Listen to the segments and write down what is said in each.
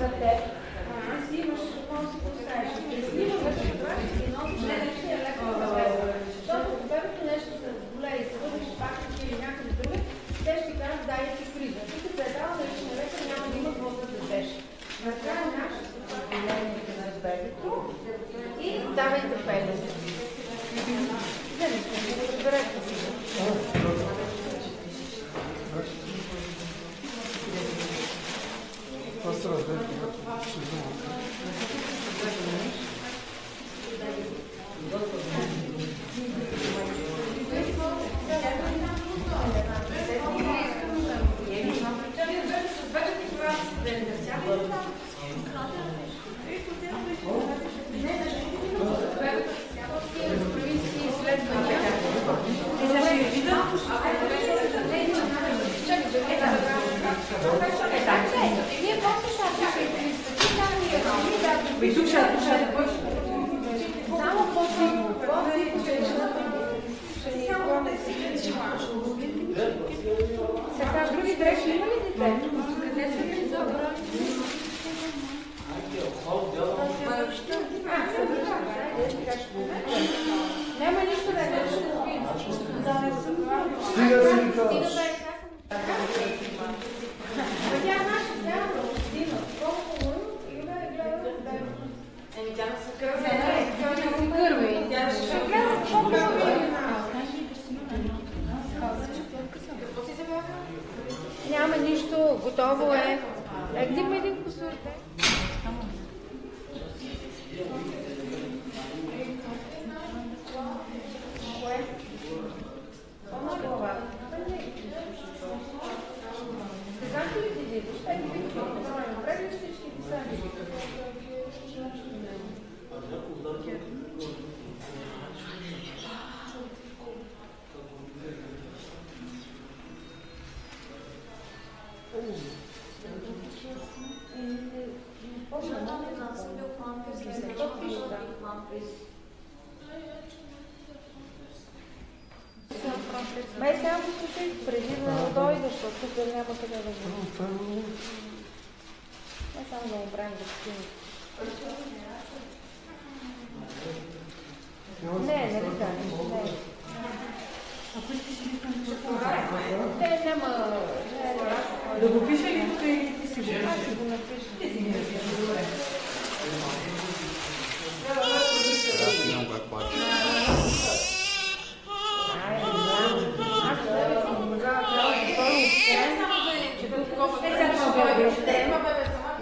за теб. Ти си имаш какво си поставиш. Снимаш и носиш нещо е леко да бебе. Защото когато нещо се разболее и се върнеш пак или някъде друга, те ще кажат дай ти криза. Ти като е дал личен лекар, няма да има какво да дадеш. Накрая нашето проблемите на бебето и давайте бебето. Разберете си. Това се разгледа, когато ще взема. Сега други дрехи има ли дете? Къде са ли забрали? Няма нищо да не Стига да ми казваш. Тя е наша тяна, Дина. Колко му и да е гледа да е. Еми тя не се кърви. Тя не се кърви. Тя ще гледа по-кърви. Няма нищо, готово е. Дигма един кусор. Знаете ли ти дидиш? Ще ги видите. Направи всички писали. Май сега го слушай, преди да дойда, защото тук няма къде да го... Май само да обрам да скинем. Не ви кажа, не. Ако искаш ли към Те няма... да го пише ли тук или ти си го пише? Аз си го напиша. Ти си ги напиша, добре.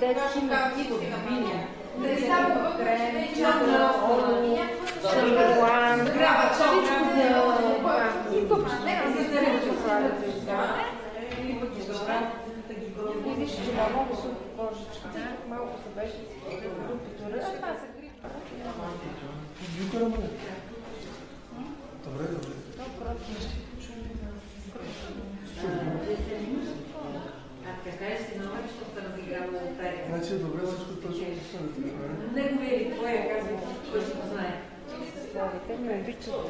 Детски мотиви, крем, шампуан, всичко за... И и виж, че много са кожичка. Малко се беше групитора. А това се грипа. Добре, добре. Така е си нова, защото се разиграва на лотария. Значи е добре, всичко точно да Неговия или твоя, казвам, кой си го знае. Те ме обичат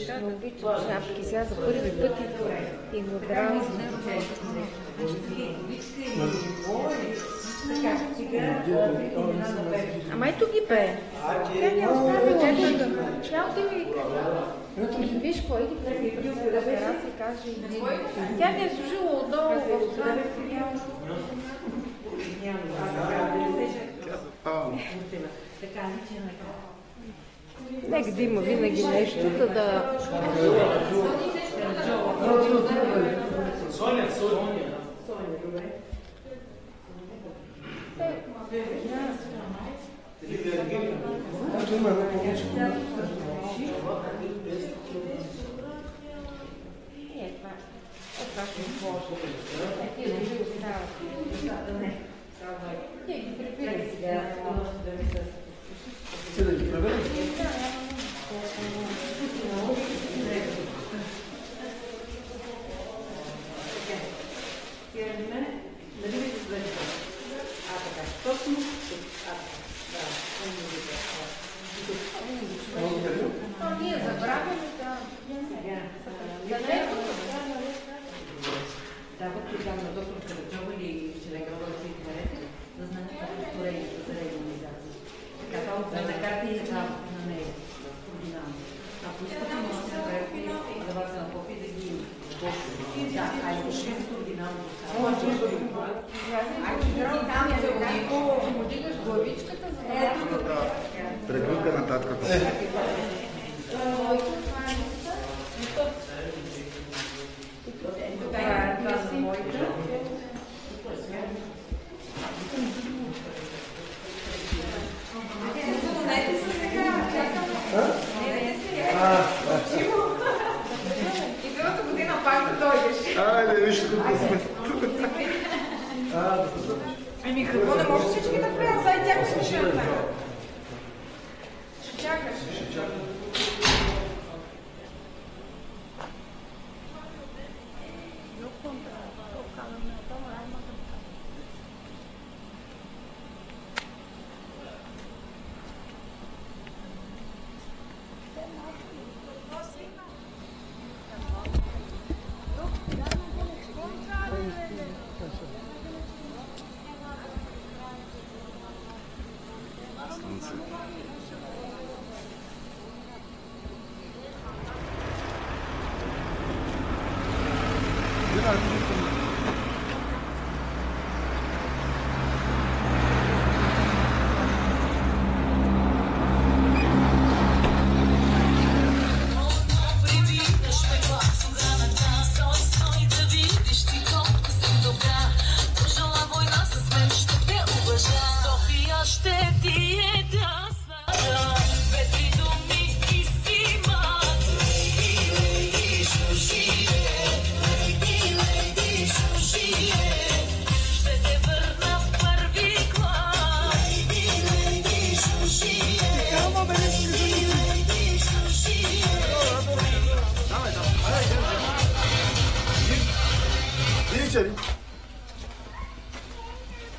шапки. Сега за първи път и го дразни. Ама ето ги пее. Тя не оставила. Тя отиви. Виж кой ги пее. Да тераса и каже. Тя не е служила отдолу в това. Нека да има винаги нещо, за да... Соня, добре. Има едно повече. Това ще ми сложи. Ти не ги остават. Ти ги прибирай сега. Ти да ги пребереш? Да видите с двете. Така. Точно тук. Ние забравяме да... Да, вот там на доктор Караджова или Челегрова си измерете, да знаете. Да накарате и ръкавите на нея. Ако искате, може да направите за вас на копия да ги дошли. Да, айде, ще е оригинално. Там се удигаш главичката, за да... Прегръдка на татката. Това са моите. И другата година пак да дойдеш. Айде, вижте колко сме. Ами какво не може всички да правят? Сега и тях ще чакаш. Ще чакаш.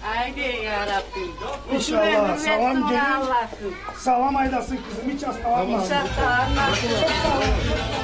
Haydi yarabbim. İnşallah. Salam gelin. Salam aydasın kızım. Hiç hastalanma. Hiç hastalanma. Çok sağ olun.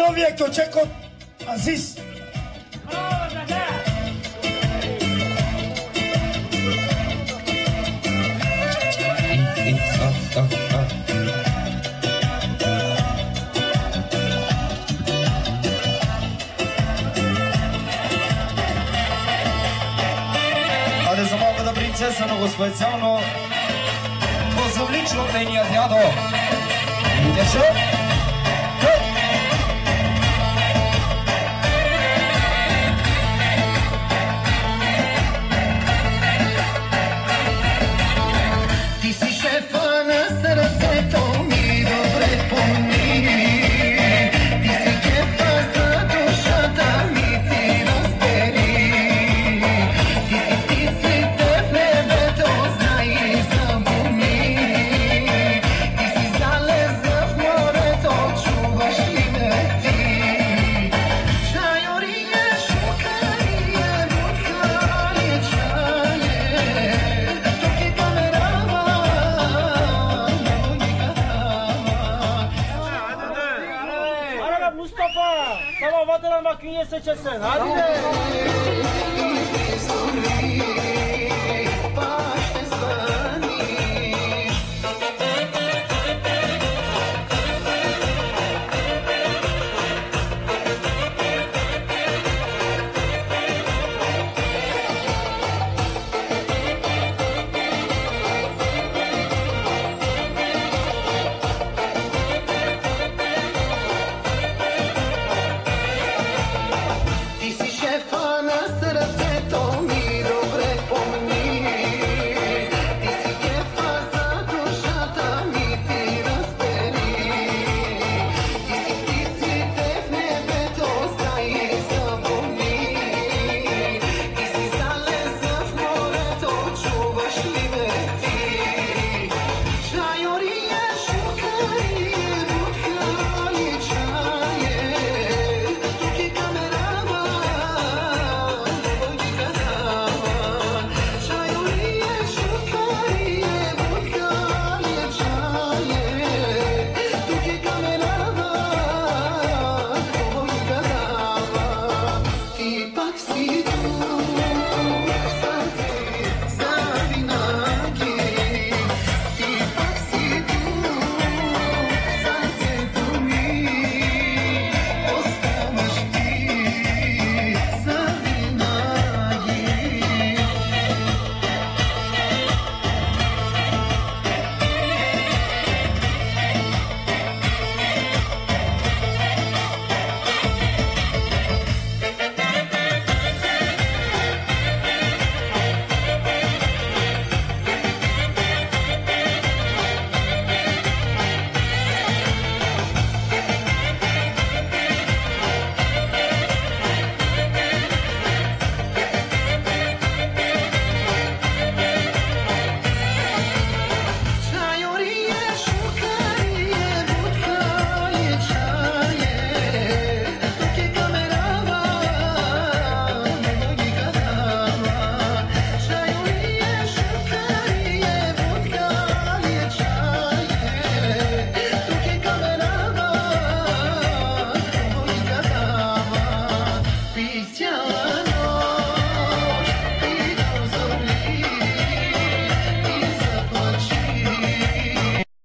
новия кючек от Азис. Айде за малката принцеса, много специално позавлично от нейния дядо. Идеше. Ти си шефа на сърцето ми, добре помни. Ти си кефа за душата ми, ти разбери. Ти си птиците в небето, знай и запомни. Ти си залеза в морето, чуваш ли ме ти? Шайорие, шукарие, буцалие, чалие. Тук и камерава, Arada Mustafa, sabah vatanın makineye seçersen. Hadi be.